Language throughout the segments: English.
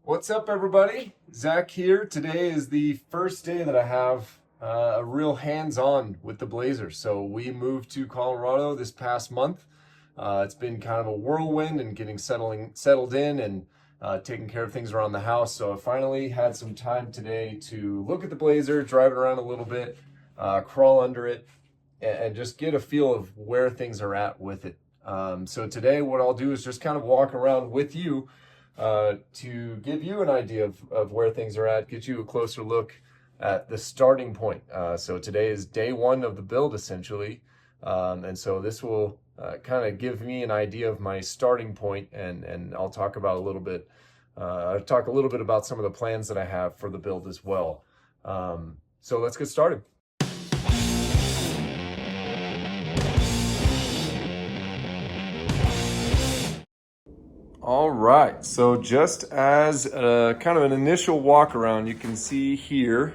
What's up, everybody? Zach here. Today is the first day that I have a real hands-on with the Blazers. So we moved to Colorado this past month. It's been kind of a whirlwind and getting settled in and taking care of things around the house. So I finally had some time today to look at the Blazer, drive it around a little bit, crawl under it, and just get a feel of where things are at with it. So today what I'll do is just kind of walk around with you to give you an idea of where things are at, get you a closer look at the starting point. So today is day one of the build, essentially. And so this will kind of give me an idea of my starting point, and I'll talk about I'll talk a little bit about some of the plans that I have for the build as well. So let's get started. All right, so just as kind of an initial walk around, you can see here,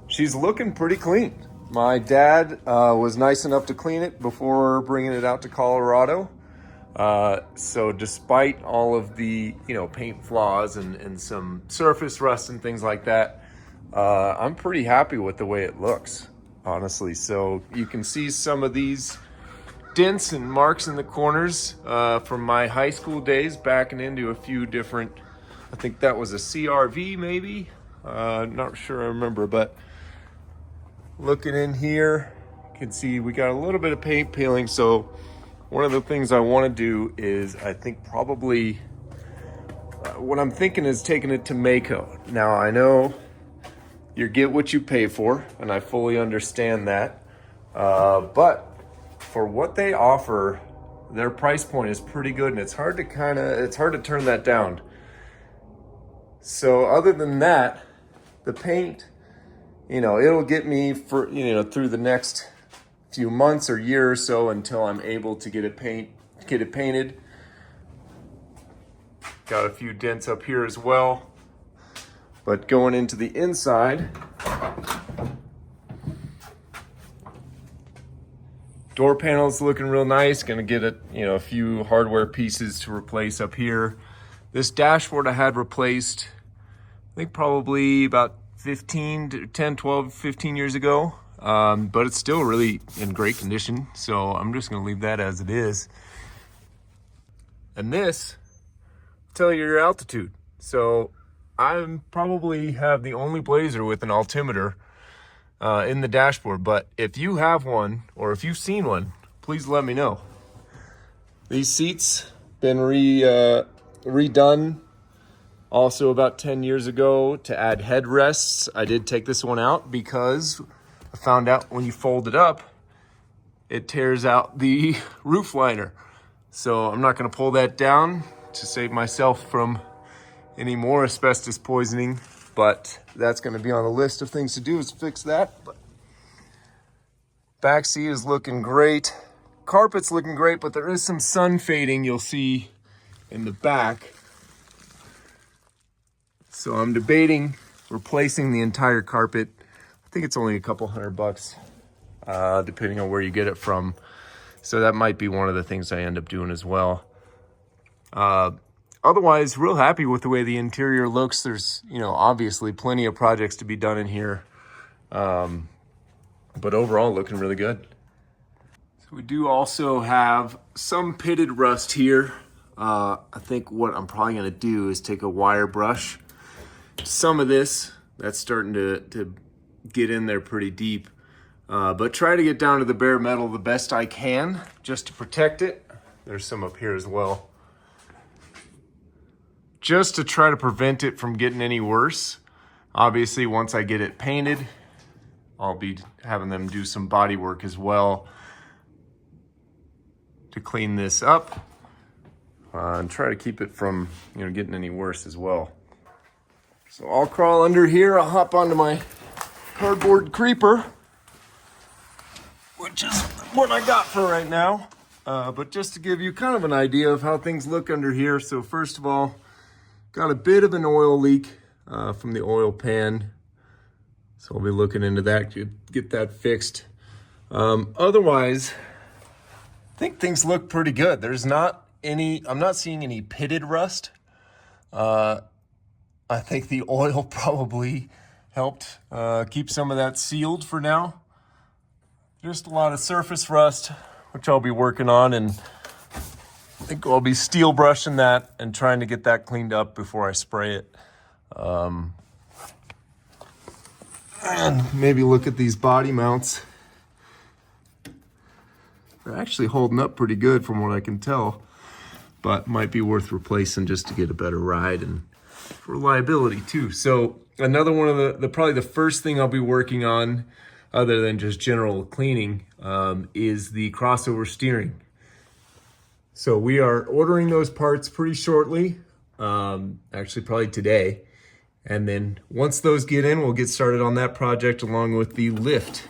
she's looking pretty clean. My dad was nice enough to clean it before bringing it out to Colorado. So despite all of the, paint flaws and some surface rust and things like that, I'm pretty happy with the way it looks, honestly. So you can see some of these dents and marks in the corners from my high school days, backing into a few different, I think that was a CRV maybe, not sure I remember, but looking in here, you can see we got a little bit of paint peeling. So one of the things I want to do is, I think probably, what I'm thinking is taking it to Mako. Now I know you get what you pay for, and I fully understand that, but for what they offer, their price point is pretty good, and it's hard to turn that down. So other than that, the paint, it'll get me for, through the next few months or year or so until I'm able to get it painted. Got a few dents up here as well. But going into the inside, door panel's looking real nice. Gonna get a few hardware pieces to replace up here. This dashboard I had replaced, I think probably about 15 years ago. But it's still really in great condition. So I'm just gonna leave that as it is. And this, tell you your altitude. So I probably have the only Blazer with an altimeter in the dashboard, but if you have one or if you've seen one, please let me know. These seats been redone also about 10 years ago to add headrests. I did take this one out because I found out when you fold it up, it tears out the roof liner. So I'm not going to pull that down to save myself from any more asbestos poisoning. But that's going to be on the list of things to do, is fix that. But back seat is looking great. Carpet's looking great, but there is some sun fading you'll see in the back. So I'm debating replacing the entire carpet. I think it's only a couple $100, depending on where you get it from. So that might be one of the things I end up doing as well. Otherwise, real happy with the way the interior looks. There's, obviously plenty of projects to be done in here. But overall, looking really good. So we do also have some pitted rust here. I think what I'm probably gonna do is take a wire brush. Some of this, that's starting to get in there pretty deep. But try to get down to the bare metal the best I can, just to protect it. There's some up here as well, just to try to prevent it from getting any worse. Obviously, once I get it painted, I'll be having them do some body work as well to clean this up and try to keep it from, getting any worse as well. So I'll crawl under here. I'll hop onto my cardboard creeper, which is what I got for right now. But just to give you kind of an idea of how things look under here. So first of all, got a bit of an oil leak from the oil pan. So I'll be looking into that, get that fixed. Otherwise, I think things look pretty good. I'm not seeing any pitted rust. I think the oil probably helped keep some of that sealed for now. Just a lot of surface rust, which I'll be working on, and I think I'll be steel brushing that and trying to get that cleaned up before I spray it. And maybe look at these body mounts. They're actually holding up pretty good from what I can tell, but might be worth replacing just to get a better ride and for reliability too. So another one of the probably the first thing I'll be working on, other than just general cleaning, is the crossover steering. So we are ordering those parts pretty shortly, actually probably today. And then once those get in, we'll get started on that project along with the lift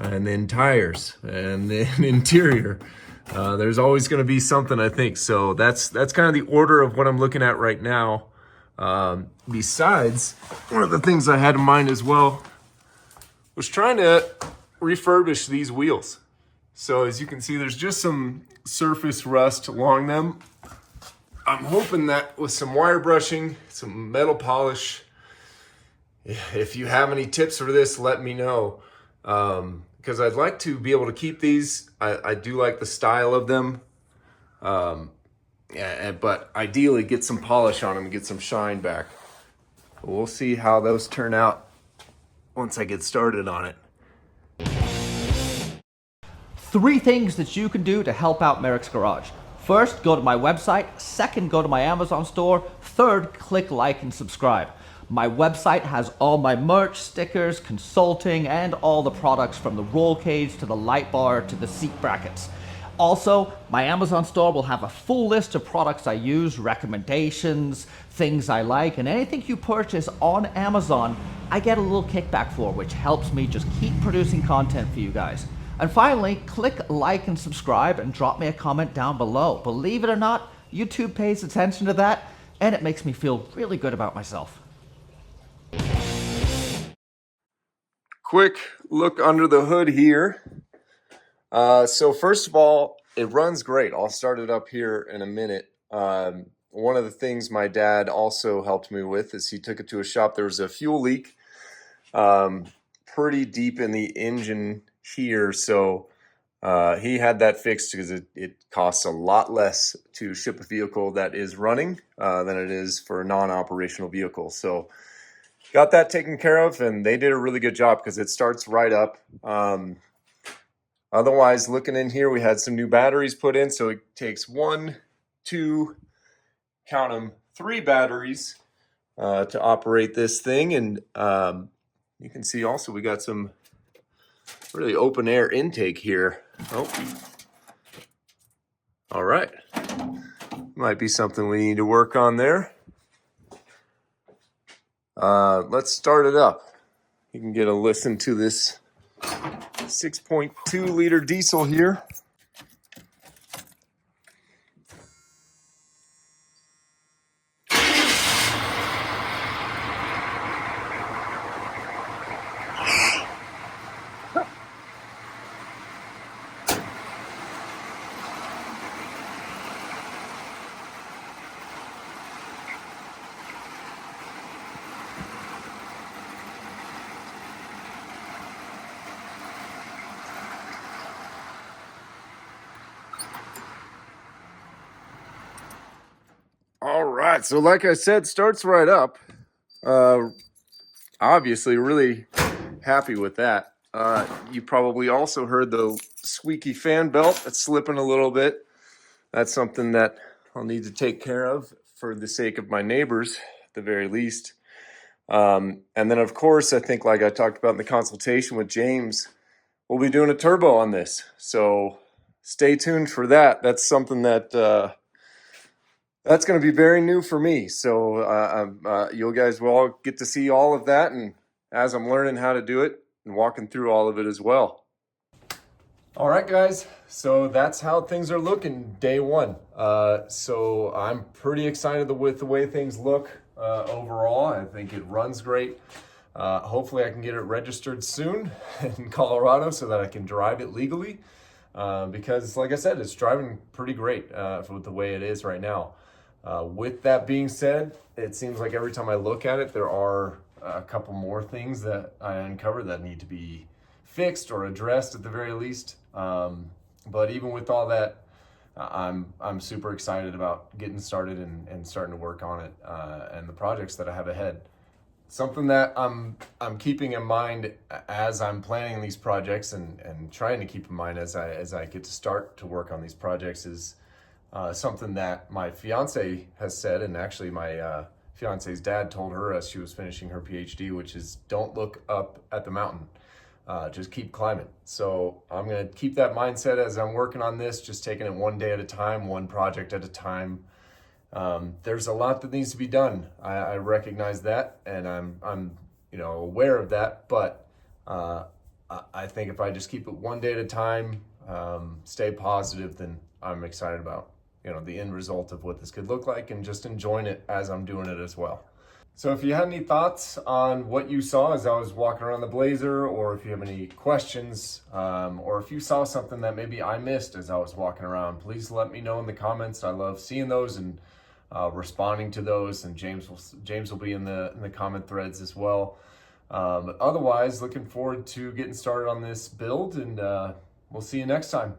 and then tires and then interior. There's always going to be something, I think. So that's kind of the order of what I'm looking at right now. Besides, one of the things I had in mind as well was trying to refurbish these wheels. So as you can see, there's just some surface rust along them. I'm hoping that with some wire brushing, some metal polish, if you have any tips for this, let me know. Because I'd like to be able to keep these. I do like the style of them. But ideally get some polish on them and get some shine back. But we'll see how those turn out once I get started on it. 3 things that you can do to help out Merricks Garage. First, go to my website. Second, go to my Amazon store. Third, click like and subscribe. My website has all my merch, stickers, consulting, and all the products from the roll cage to the light bar to the seat brackets. Also, my Amazon store will have a full list of products I use, recommendations, things I like, and anything you purchase on Amazon, I get a little kickback for, which helps me just keep producing content for you guys. And finally, click like and subscribe and drop me a comment down below. Believe it or not, YouTube pays attention to that, and it makes me feel really good about myself. Quick look under the hood here. So first of all, it runs great. I'll start it up here in a minute. One of the things my dad also helped me with is he took it to a shop. There was a fuel leak pretty deep in the engine here. So he had that fixed because it costs a lot less to ship a vehicle that is running than it is for a non-operational vehicle. So got that taken care of, and they did a really good job because it starts right up. Otherwise, looking in here, we had some new batteries put in. So it takes 1, 2, count them, 3 batteries to operate this thing. And you can see also we got some really open air intake here. Oh, all right. Might be something we need to work on there. Let's start it up. You can get a listen to this 6.2 liter diesel here. All right, so like I said, starts right up. Obviously, really happy with that. You probably also heard the squeaky fan belt that's slipping a little bit. That's something that I'll need to take care of for the sake of my neighbors, at the very least. And then, of course, I think like I talked about in the consultation with James, we'll be doing a turbo on this. So stay tuned for that. That's something that... that's going to be very new for me. So you guys will all get to see all of that. And as I'm learning how to do it and walking through all of it as well. All right, guys. So that's how things are looking day one. So I'm pretty excited with the way things look overall. I think it runs great. Hopefully I can get it registered soon in Colorado so that I can drive it legally. Because like I said, it's driving pretty great for the way it is right now. With that being said, it seems like every time I look at it, there are a couple more things that I uncover that need to be fixed or addressed at the very least. But even with all that, I'm super excited about getting started and starting to work on it and the projects that I have ahead. Something that I'm keeping in mind as I'm planning these projects and trying to keep in mind as I get to start to work on these projects is something that my fiance has said, and actually my fiance's dad told her as she was finishing her PhD, which is don't look up at the mountain. Just keep climbing. So I'm going to keep that mindset as I'm working on this, just taking it one day at a time, one project at a time. There's a lot that needs to be done. I recognize that, and I'm aware of that. But I think if I just keep it one day at a time, stay positive, then I'm excited about the end result of what this could look like, and just enjoying it as I'm doing it as well. So if you had any thoughts on what you saw as I was walking around the Blazer, or if you have any questions, or if you saw something that maybe I missed as I was walking around, please let me know in the comments. I love seeing those and responding to those, and James will be in the comment threads as well. But otherwise, looking forward to getting started on this build, and we'll see you next time.